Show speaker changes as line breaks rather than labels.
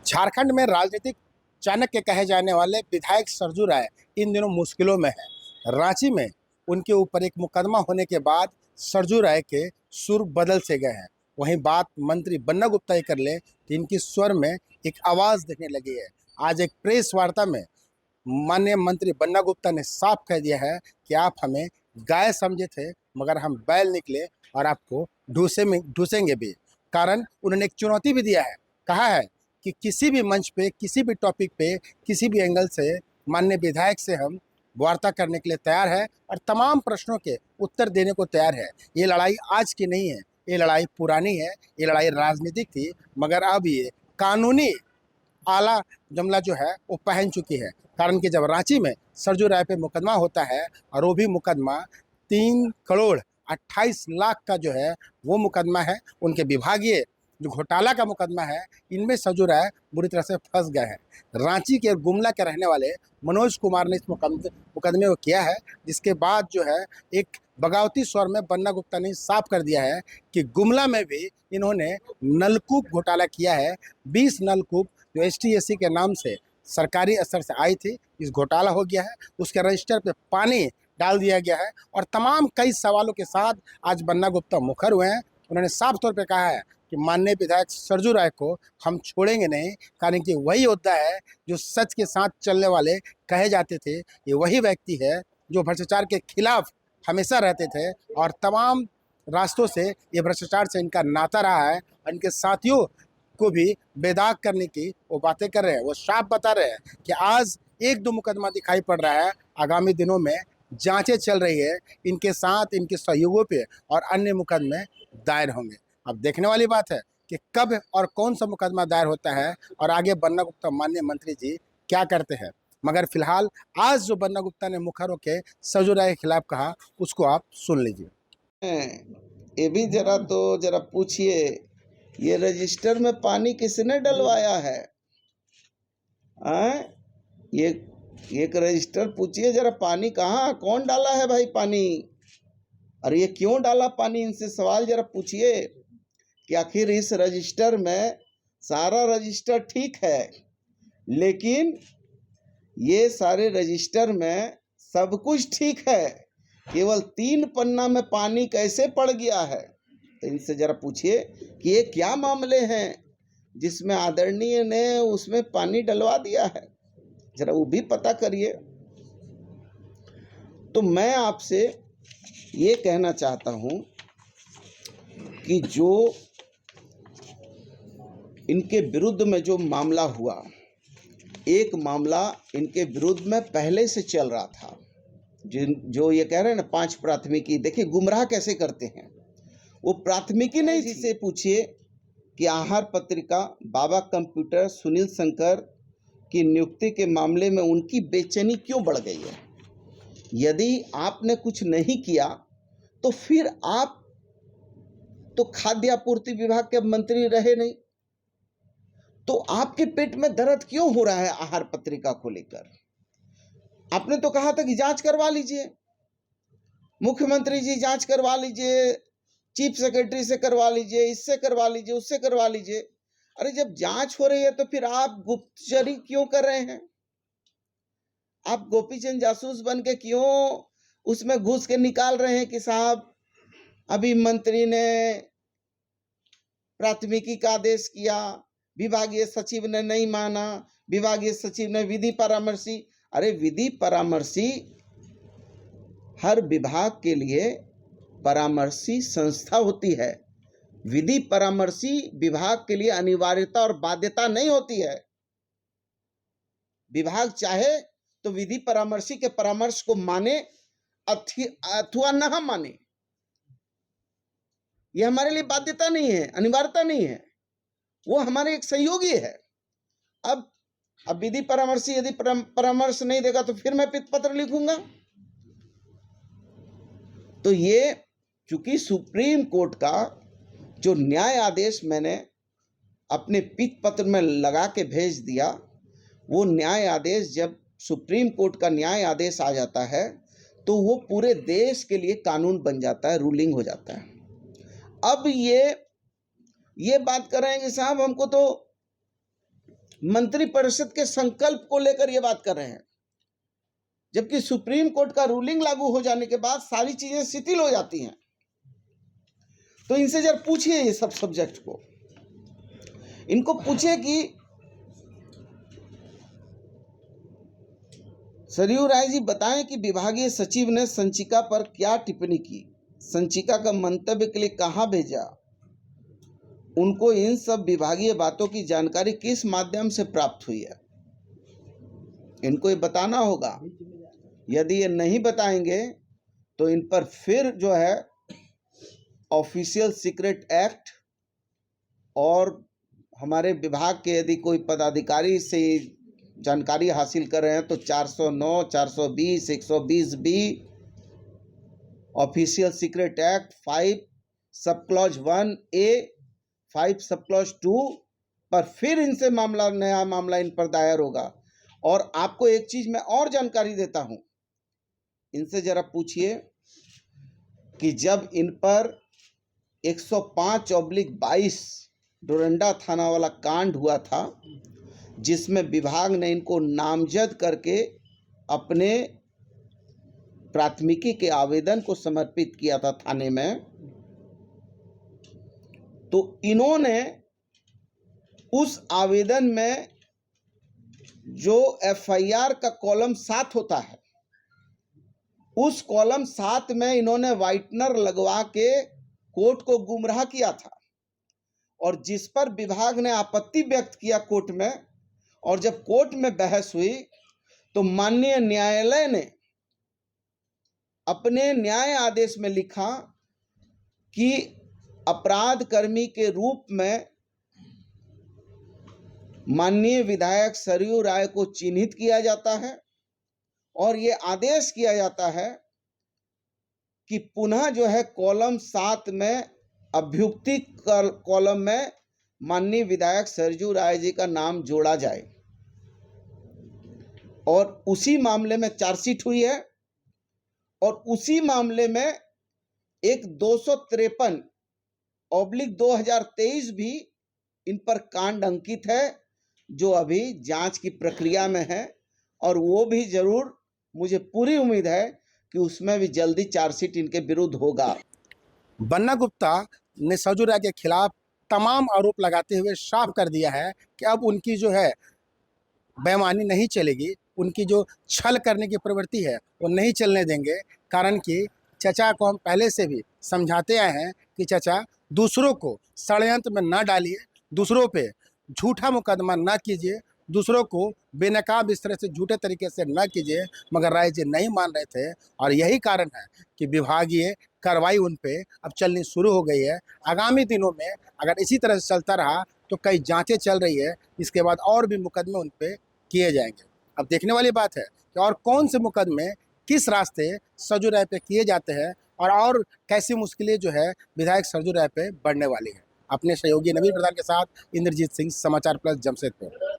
झारखंड में राजनीतिक चाणक्य कहे जाने वाले विधायक सरजू राय इन दिनों मुश्किलों में है। रांची में उनके ऊपर एक मुकदमा होने के बाद सरजू राय के सुर बदल से गए हैं। वहीं बात मंत्री बन्ना गुप्ता ही कर ले तो इनकी स्वर में एक आवाज़ दिखने लगी है। आज एक प्रेस वार्ता में माननीय मंत्री बन्ना गुप्ता ने साफ कह दिया है कि आप हमें गाय समझे थे मगर हम बैल निकले और आपको ढूंसेंगे भी। कारण उन्होंने एक चुनौती भी दिया है, कहा है कि किसी भी मंच पे, किसी भी टॉपिक पे, किसी भी एंगल से माननीय विधायक से हम वार्ता करने के लिए तैयार है और तमाम प्रश्नों के उत्तर देने को तैयार है। ये लड़ाई आज की नहीं है, ये लड़ाई पुरानी है, ये लड़ाई राजनीतिक थी, मगर अब ये कानूनी आला जमला जो है वो पहन चुकी है। कारण कि जब रांची में सरजू राय पे मुकदमा होता है और वो भी मुकदमा 3,28,00,000 का जो है वो मुकदमा है, उनके विभागीय जो घोटाला का मुकदमा है, इनमें सरजू राय बुरी तरह से फंस गए हैं। रांची के गुमला के रहने वाले मनोज कुमार ने इस मुकदमे को किया है, जिसके बाद जो है एक बगावती स्वर में बन्ना गुप्ता ने साफ कर दिया है कि गुमला में भी इन्होंने नलकूप घोटाला किया है। 20 नलकूप जो ST/SC के नाम से सरकारी स्तर से आई थी, इस घोटाला हो गया है, उसके रजिस्टर पे पानी डाल दिया गया है और तमाम कई सवालों के साथ आज बन्ना गुप्ता मुखर हुए हैं। उन्होंने साफ तौर पे कहा है कि माननीय विधायक सरजू राय को हम छोड़ेंगे नहीं, कारण कि वही योद्धा है जो सच के साथ चलने वाले कहे जाते थे। ये वही व्यक्ति है जो भ्रष्टाचार के खिलाफ हमेशा रहते थे और तमाम रास्तों से ये भ्रष्टाचार से इनका नाता रहा है। इनके साथियों को भी बेदाग करने की वो बातें कर रहे हैं। वो साफ बता रहे हैं कि आज 1-2 मुकदमा दिखाई पड़ रहा है, आगामी दिनों में जांचें चल रही है इनके साथ, इनके सहयोगों पे और अन्य मुकदमे दायर होंगे। अब देखने वाली बात है कि कब और कौन सा मुकदमा दायर होता है और आगे बन्ना गुप्ता माननीय मंत्री जी क्या करते हैं। मगर फिलहाल आज जो बन्ना गुप्ता ने मुखर होकर सरजू राय के खिलाफ कहा, उसको आप सुन लीजिए।
ये भी जरा पूछिए, ये रजिस्टर में पानी किसने डलवाया है? ये एक रजिस्टर पूछिए जरा, पानी कहाँ, कौन डाला है भाई पानी? और ये क्यों डाला पानी? इनसे सवाल जरा पूछिए कि आखिर इस रजिस्टर में सारा रजिस्टर ठीक है, लेकिन ये सारे रजिस्टर में सब कुछ ठीक है, केवल 3 पन्ना में पानी कैसे पड़ गया है? तो इनसे जरा पूछिए कि ये क्या मामले हैं जिसमें आदरणीय ने उसमें पानी डलवा दिया है, जरा वो भी पता करिए। तो मैं आपसे ये कहना चाहता हूं कि जो इनके विरुद्ध में जो मामला हुआ, एक मामला इनके विरुद्ध में पहले से चल रहा था, जो ये कह रहे हैं ना 5 प्राथमिकी। देखिए गुमराह कैसे करते हैं, वो प्राथमिकी नहीं थी। से पूछिए कि आहार पत्रिका, बाबा कंप्यूटर, सुनील शंकर की नियुक्ति के मामले में उनकी बेचैनी क्यों बढ़ गई है? यदि आपने कुछ नहीं किया तो फिर आप तो खाद्य आपूर्ति विभाग के मंत्री रहे नहीं, तो आपके पेट में दर्द क्यों हो रहा है आहार पत्रिका को लेकर? आपने तो कहा था कि जांच करवा लीजिए, मुख्यमंत्री जी जांच करवा लीजिए, चीफ सेक्रेटरी से करवा लीजिए, इससे करवा लीजिए, उससे करवा लीजिए। अरे जब जांच हो रही है तो फिर आप गुप्तचरी क्यों कर रहे हैं? आप गोपीचंद जासूस बन के क्यों उसमें घुस के निकाल रहे हैं कि साहब अभी मंत्री ने प्राथमिकी का आदेश किया, विभागीय सचिव ने नहीं माना, विभागीय सचिव ने विधि परामर्शी। अरे विधि परामर्शी हर विभाग के लिए परामर्शी संस्था होती है, विधि परामर्शी विभाग के लिए अनिवार्यता और बाध्यता नहीं होती है। विभाग चाहे तो विधि परामर्शी के परामर्श को माने अथवा न माने, यह हमारे लिए बाध्यता नहीं है, अनिवार्यता नहीं है, वो हमारे एक सहयोगी है। अब विधि परामर्शी यदि परामर्श नहीं देगा तो फिर मैं पत्र लिखूंगा। तो ये चूंकि सुप्रीम कोर्ट का जो न्याय आदेश मैंने अपने पित पत्र में लगा के भेज दिया, वो न्याय आदेश जब सुप्रीम कोर्ट का न्याय आदेश आ जाता है तो वो पूरे देश के लिए कानून बन जाता है, रूलिंग हो जाता है। अब ये बात कर रहे हैं कि साहब हमको तो मंत्रिपरिषद के संकल्प को लेकर ये बात कर रहे हैं, जबकि सुप्रीम कोर्ट का रूलिंग लागू हो जाने के बाद सारी चीजें शिथिल हो जाती हैं। तो इनसे जरा पूछिए ये सब सब्जेक्ट को, इनको पूछिए कि सरयू राय जी बताएं कि विभागीय सचिव ने संचिका पर क्या टिप्पणी की, संचिका का मंतव्य के लिए कहां भेजा, उनको इन सब विभागीय बातों की जानकारी किस माध्यम से प्राप्त हुई है, इनको ये बताना होगा। यदि ये नहीं बताएंगे तो इन पर फिर जो है ऑफिशियल सीक्रेट एक्ट और हमारे विभाग के यदि कोई पदाधिकारी से जानकारी हासिल कर रहे हैं तो 409, 420, 120 B official secret act 5 sub clause 1A 5 sub clause 2 पर फिर इनसे नया मामला इन पर दायर होगा। और आपको एक चीज मैं और जानकारी देता हूं, इनसे जरा पूछिए कि जब इन पर 105/22 डोरंडा थाना वाला कांड हुआ था, जिसमें विभाग ने इनको नामजद करके अपने प्राथमिकी के आवेदन को समर्पित किया था थाने में, तो इन्होंने उस आवेदन में जो FIR का कॉलम 7 होता है, उस कॉलम 7 में इन्होंने व्हाइटनर लगवा के कोर्ट को गुमराह किया था, और जिस पर विभाग ने आपत्ति व्यक्त किया कोर्ट में। और जब कोर्ट में बहस हुई तो माननीय न्यायालय ने अपने न्याय आदेश में लिखा कि अपराध कर्मी के रूप में माननीय विधायक सरयू राय को चिन्हित किया जाता है, और ये आदेश किया जाता है कि पुनः जो है कॉलम 7 में अभ्युक्ति कॉलम में माननीय विधायक सरयू राय जी का नाम जोड़ा जाए। और उसी मामले में चार्जशीट हुई है, और उसी मामले में एक 253/2023 भी इन पर कांड अंकित है, जो अभी जांच की प्रक्रिया में है, और वो भी जरूर, मुझे पूरी उम्मीद है कि उसमें भी जल्दी चार्जशीट इनके विरुद्ध होगा।
बन्ना गुप्ता ने सरयू राय के खिलाफ तमाम आरोप लगाते हुए साफ कर दिया है कि अब उनकी जो है बेईमानी नहीं चलेगी, उनकी जो छल करने की प्रवृत्ति है वो नहीं चलने देंगे। कारण कि चचा को हम पहले से भी समझाते आए हैं कि चचा दूसरों को षड्यंत्र में न डालिए, दूसरों पे झूठा मुकदमा न कीजिए, दूसरों को बेनकाब इस तरह से झूठे तरीके से न कीजिए। मगर राय जी नहीं मान रहे थे, और यही कारण है कि विभागीय कार्रवाई उन पे अब चलनी शुरू हो गई है। आगामी दिनों में अगर इसी तरह से चलता रहा तो कई जांचें चल रही है, इसके बाद और भी मुकदमे उन पे किए जाएंगे। अब देखने वाली बात है कि और कौन से मुकदमे किस रास्ते सरयू राय पे किए जाते हैं, और कैसी मुश्किलें जो है विधायक सरयू राय पे बढ़ने वाली है। अपने सहयोगी नवीन प्रधान के साथ इंद्रजीत सिंह, समाचार प्लस, जमशेदपुर।